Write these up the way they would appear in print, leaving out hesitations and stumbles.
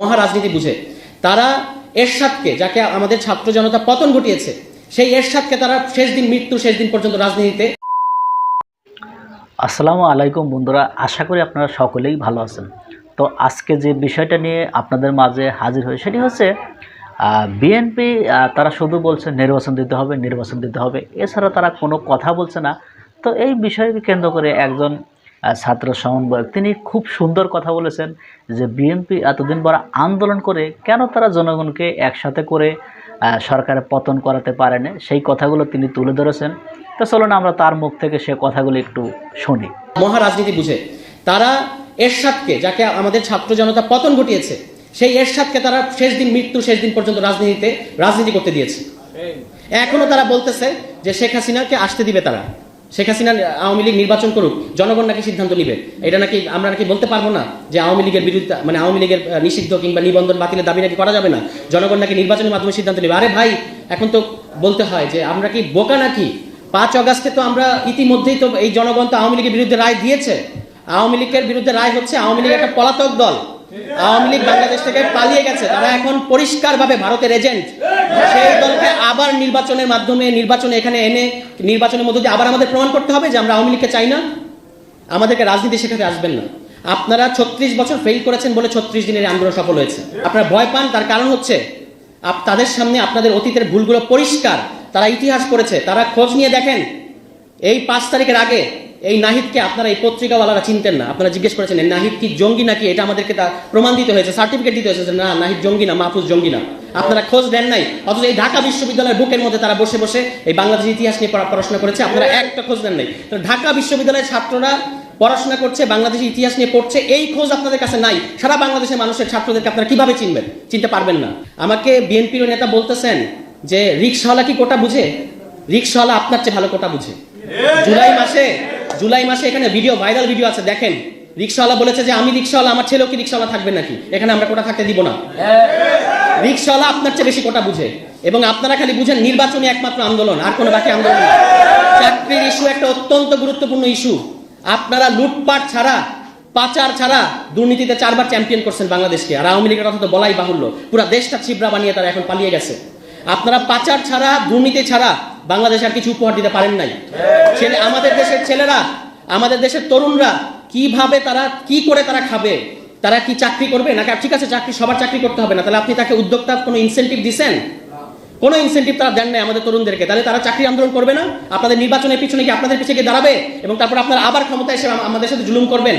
মহারাজনীতি বুঝে তারা এরশাদকে, যাকে আমাদের ছাত্র জনতা পতন ঘটিয়েছে, সেই এরশাদকে তারা শেষ দিন, মৃত্যু শেষ দিন পর্যন্ত রাজনীতিতে। আসসালামু আলাইকুম বন্ধুরা, আশা করি আপনারা সকলেই ভালো আছেন। তো আজকে যে বিষয়টা নিয়ে আপনাদের মাঝে হাজির হয়ে সেটি হচ্ছে বিএনপি তারা শুধু বলছে নির্বাচন দিতে হবে, নির্বাচন দিতে হবে, এছাড়া তারা কোনো কথা বলছে না। তো এই বিষয়কে কেন্দ্র করে একজন ছাত্র সমন্বয়ক তিনি খুব সুন্দর কথা বলেছেন যে বিএনপি এতদিন বড় আন্দোলন করে কেন তারা জনগণকে একসাথে করে সরকারের পতন করাতে পারেনি, সেই কথাগুলো তিনি তুলে ধরেছেন। তো চলুন আমরা তার মুখ থেকে সে কথাগুলো একটু শুনি। মহারাজনীতি বুঝে তারা এরশাদকে, যাকে আমাদের ছাত্র জনতা পতন ঘটিয়েছে, সেই এরশাদকে তারা শেষ দিন, মৃত্যু শেষ দিন পর্যন্ত রাজনীতি করতে দিয়েছে। এখনো তারা বলতেছে যে শেখ হাসিনাকে আসতে দিবে তারা, শেখ হাসিনা আওয়ামী লীগ নির্বাচন করুক, জনগণ নাকি সিদ্ধান্ত নিবে। এটা নাকি আমরা নাকি বলতে পারবো না যে আওয়ামী লীগের বিরুদ্ধে, মানে আওয়ামী লীগের নিষিদ্ধ কিংবা নিবন্ধন বাতিলের দাবি নাকি করা যাবে না, জনগণ নাকি নির্বাচনের মাধ্যমে সিদ্ধান্ত নেবে। আরে ভাই, এখন তো বলতে হয় যে আমরা কি বোকা নাকি? 5 অগাস্টে তো আমরা ইতিমধ্যেই তো এই জনগণ তো আওয়ামী লীগের বিরুদ্ধে রায় দিয়েছে। আওয়ামী লীগের বিরুদ্ধে রায় হচ্ছে আওয়ামী লীগ একটা পলাতক দল, আওয়ামী লীগ বাংলাদেশ থেকে পালিয়ে গেছে, তারা এখন পরিষ্কারভাবে ভারতের এজেন্ট। সেই দলকে আবার নির্বাচনের মাধ্যমে নির্বাচনে এখানে এনে নির্বাচনের মধ্যে দিয়ে আবার আমাদের প্রমাণ করতে হবে যে আমরা আওয়ামী লীগকে চাই না, আমাদেরকে রাজনীতি শেখাতে আসবেন না। আপনারা 36 বছর ফেল করেছেন বলে 36 দিনের আন্দোলন সফল হয়েছে। আপনারা ভয় পান, তার কারণ হচ্ছে তাদের সামনে আপনাদের অতীতের ভুলগুলো পরিষ্কার, তারা ইতিহাস পড়েছে, তারা খোঁজ নিয়ে দেখেন। এই 5 তারিখের আগে এই নাহিদকে আপনারা, এই পত্রিকাওয়ালারা চিনতেন না। আপনারা জিজ্ঞেস করেছেন নাহিদ কি জঙ্গি নাকি, এটা আমাদেরকে তা প্রমাণ দিতে হয়েছে, সার্টিফিকেট দিতে হয়েছে না নাহিদ জঙ্গি না, মাহফুজ জঙ্গি না। আপনারা খোঁজ দেন নাই, অথচ এই ঢাকা বিশ্ববিদ্যালয়ের বুকের মধ্যে তারা বসে বসে এই বাংলাদেশের ইতিহাস নিয়ে পড়াশোনা করেছে, আপনারা একটা খোঁজ দেন নাই। তো ঢাকা বিশ্ববিদ্যালয়ের ছাত্ররা পড়াশোনা করছে, বাংলাদেশের ইতিহাস নিয়ে পড়ছে, এই খোঁজ আপনাদের কাছে নাই। সারা বাংলাদেশের মানুষের ছাত্রদেরকে আপনারা কিভাবে চিনবেন? চিনতে পারবেন না। আমাকে বিএনপির নেতা বলতেছেন যে রিকশাওয়ালা কি কোটা বুঝে? রিকশাওয়ালা আপনার চেয়ে ভালো কোটা বুঝে। জুলাই মাসে এখানে ভাইরাল ভিডিও আছে, দেখেন। রিকশাওয়ালা বলেছে যে আমি রিকশাওয়ালা, আমার ছেলেও কি রিকশাওয়ালা থাকবে নাকি? এখানে আমরা কোটা থাকতে দিব না। রিকশাওয়ালা আপনার চেয়ে বেশি কোটা বুঝে, এবং আপনারা খালি বুঝেন নির্বাচনী একমাত্র আন্দোলন, আর কোনো বাকি আন্দোলন না। চাকরির ইস্যু একটা অত্যন্ত গুরুত্বপূর্ণ ইস্যু। আপনারা লুটপাট ছাড়া, পাচার ছাড়া দুর্নীতিতে 4 বার চ্যাম্পিয়ন করছেন বাংলাদেশকে, আর আওয়ামী লীগের কথা তো বলাই বাহুল্য, পুরো দেশটা ছিবড়া বানিয়ে তারা এখন পালিয়ে গেছে। আপনারা পাচার ছাড়া, দুর্নীতি ছাড়া বাংলাদেশে আর কিছু উপহার দিতে পারেন নাই। আমাদের দেশের ছেলেরা, আমাদের দেশের তরুণরা কিভাবে, তারা কি করে তারা খাবে? তারা কি চাকরি করবে নাকি? ঠিক আছে, চাকরি সবার চাকরি করতে হবে না, তাহলে আপনি তাকে উদ্যোক্তা কোনো ইনসেন্টিভ দিচ্ছেন? কোনো ইনসেন্টিভ তারা দেন নাই আমাদের তরুণদেরকে, তাহলে তারা চাকরি আন্দোলন করবে না? আপনাদের নির্বাচনের পিছনে কি আপনাদের পিছিয়ে গিয়ে দাঁড়াবে এবং তারপর আপনারা আবার ক্ষমতায় এসে আমাদের সাথে জুলুম করবেন?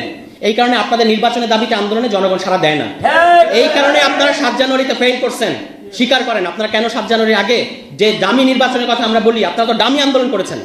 এই কারণে আপনাদের নির্বাচনের দাবিতে আন্দোলনে জনগণ সাড়া দেয় না। এই কারণে আপনারা 7 জানুয়ারিতে ফেল করছেন। স্বীকার করেন আপনারা কেন 7 জানুয়ারির আগে যে দামি নির্বাচনের কথা আমরা বলি, আপনারা তো দামি আন্দোলন করেছেন।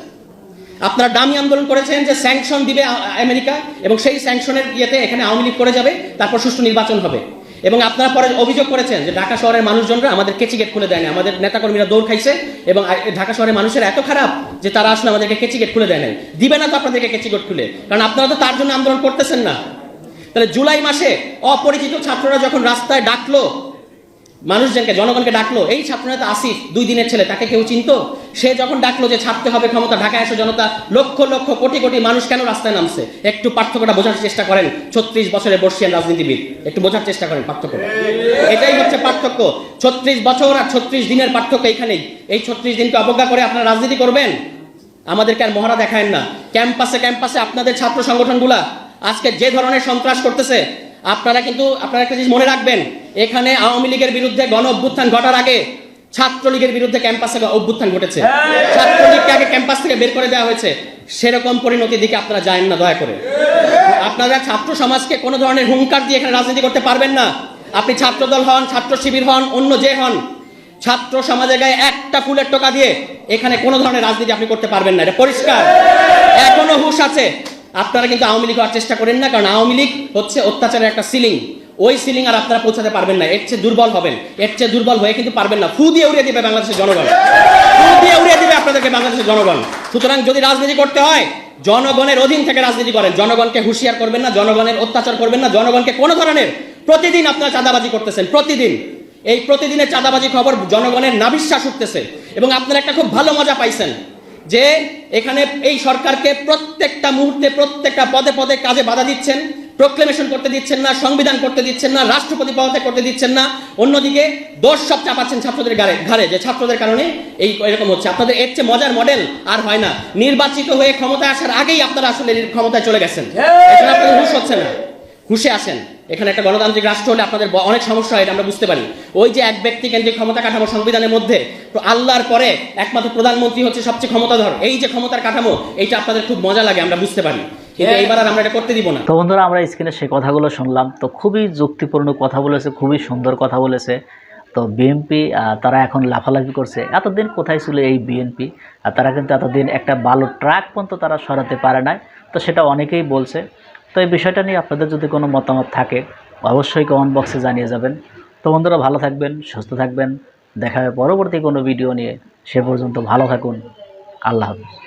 আপনারা দামি আন্দোলন করেছেন যে স্যাংশন দিবে আমেরিকা, এবং সেই স্যাংশনের ইয়েতে এখানে আওয়ামী লীগ করে যাবে, তারপর সুষ্ঠু নির্বাচন হবে। এবং আপনারা পরে অভিযোগ করেছেন যে ঢাকা শহরের মানুষজনরা আমাদের কেচি গেট খুলে দেয় না, আমাদের নেতাকর্মীরা দৌড় খাইছে, এবং ঢাকা শহরের মানুষের এত খারাপ যে তারা আসলে আমাদেরকে কেচি গেট খুলে দেয় নাই। দিবে না তো আপনাদেরকে কেচি গেট খুলে, কারণ আপনারা তো তার জন্য আন্দোলন করতেছেন না। তাহলে জুলাই মাসে অপরিচিত ছাত্ররা যখন রাস্তায় ডাকলো মানুষজনকে, জনগণকে ডাকলো, এই ছাত্রনেতা আসিফ 2 দিনের ছেলে, তাকে কেউ চিনতো? সে যখন ডাকলো যে ছাড়তে হবে ক্ষমতা, ঢাকায় এসে জনতা লক্ষ লক্ষ কোটি কোটি মানুষ কেন রাস্তায় নামছে? একটু পার্থক্যটা বোঝার চেষ্টা করেন। 36 বছরের বর্ষিয়ান রাজনীতিবিদ, একটু বোঝার চেষ্টা করেন পার্থক্য। এটাই হচ্ছে পার্থক্য, 36 বছর আর 36 দিনের পার্থক্য এইখানেই। এই 36 দিনকে অবজ্ঞা করে আপনারা রাজনীতি করবেন? আমাদেরকে আর মহারা দেখায়েন না। ক্যাম্পাসে আপনাদের ছাত্র সংগঠনগুলা আজকে যে ধরনের সন্ত্রাস করতেছে, আপনারা একটা জিনিস মনে রাখবেন, এখানে আওয়ামী লীগের বিরুদ্ধে গণ অভ্যুত্থান ঘটার আগে ছাত্রলীগের বিরুদ্ধে ক্যাম্পাসে অভ্যুত্থান ঘটেছে। ছাত্রলীগকে আগে ক্যাম্পাস থেকে বের করে দেওয়া হয়েছে। সেরকম পরিণতির দিকে আপনারা যায়েন না দয়া করে। আপনারা ছাত্র সমাজকে কোনো ধরনের হুঙ্কার দিয়ে এখানে রাজনীতি করতে পারবেন না। আপনি ছাত্রদল হন, ছাত্র শিবির হন, অন্য যে হন, ছাত্র সমাজের গায়ে একটা ফুলের টোকা দিয়ে এখানে কোনো ধরনের রাজনীতি আপনি করতে পারবেন না, এটা পরিষ্কার। এখনো হুঁশ আছে। আপনারা কিন্তু আওয়ামী লীগ হওয়ার চেষ্টা করেন না, কারণ আওয়ামী লীগ হচ্ছে অত্যাচারের একটা সিলিং। ওই সিলিং আর আপনারা পৌঁছাতে পারবেন না, এর চেয়ে দুর্বল হবেন। এর চেয়ে দুর্বল হয়ে কিন্তু পারবেন না। ফু দিয়ে উড়িয়ে দিবে বাংলাদেশের জনগণ, ফু দিয়ে উড়িয়ে দিবে আপনাদেরকে বাংলাদেশের জনগণ। সুতরাং যদি রাজনীতি করতে হয়, জনগণের অধীন থেকে রাজনীতি করেন। জনগণকে হুঁশিয়ার করবেন না, জনগণের অত্যাচার করবেন না, জনগণকে কোনো ধরনের। প্রতিদিন আপনারা চাঁদাবাজি করতেছেন, প্রতিদিন। এই প্রতিদিনের চাঁদাবাজি খবর জনগণের নাবিশ্বাস উঠতেছে, এবং আপনারা একটা খুব ভালো মজা পাইছেন যে এখানে এই সরকারকে প্রত্যেকটা মুহূর্তে, প্রত্যেকটা পদে পদে কাজে বাধা দিচ্ছেন, প্রোক্লেমেশন করতে দিচ্ছেন না, সংবিধান করতে দিচ্ছেন না, রাষ্ট্রপতি পদত্যাগ করতে দিচ্ছেন না। অন্যদিকে দোষ সব চাপাচ্ছেন ছাত্রদের ঘাড়ে যে ছাত্রদের কারণে এই এরকম হচ্ছে। আপনাদের এর চেয়ে মজার মডেল আর হয় না। নির্বাচিত হয়ে ক্ষমতায় আসার আগেই আপনারা আসলে ক্ষমতায় চলে গেছেন। এখানে আপনাদের হুঁশ হচ্ছে না, হুঁশে আসেন। এখানে একটা গণতান্ত্রিক রাষ্ট্র হলে আপনাদের অনেক সমস্যা হয়, এটা আমরা বুঝতে পারি। ওই যে এক ব্যক্তি কেন্দ্রিক ক্ষমতা কাঠামো সংবিধানের মধ্যে, তো আল্লাহর পরে একমাত্র প্রধানমন্ত্রী হচ্ছে সবচেয়ে ক্ষমতাধর, এই যে ক্ষমতার কাঠামো, এইটা আপনাদের খুব মজা লাগে, আমরা বুঝতে পারি, কিন্তু এইবার আর আমরা এটা করতে দিব না। তো বন্ধুরা, আমরা স্ক্রিনে সেই কথাগুলো শুনলাম, তো খুবই যুক্তিপূর্ণ কথা বলেছে, খুবই সুন্দর কথা বলেছে। তো বিএনপি তারা এখন লাফালাফি করছে, এতদিন কোথায় ছিল এই বিএনপি? তারা কিন্তু এতদিন একটা ভালো ট্রাক পর্যন্ত তারা সরাতে পারে নাই, তো সেটা অনেকেই বলছে। তো এই বিষয়টা নিয়ে আপনাদের যদি কোনো মতামত থাকে অবশ্যই কমেন্ট বক্সে জানিয়ে যাবেন। তো বন্ধুরা, ভালো থাকবেন, সুস্থ থাকবেন, দেখা হবে পরবর্তী কোনো ভিডিও নিয়ে। সে পর্যন্ত ভালো থাকুন, আল্লাহ হাফেজ।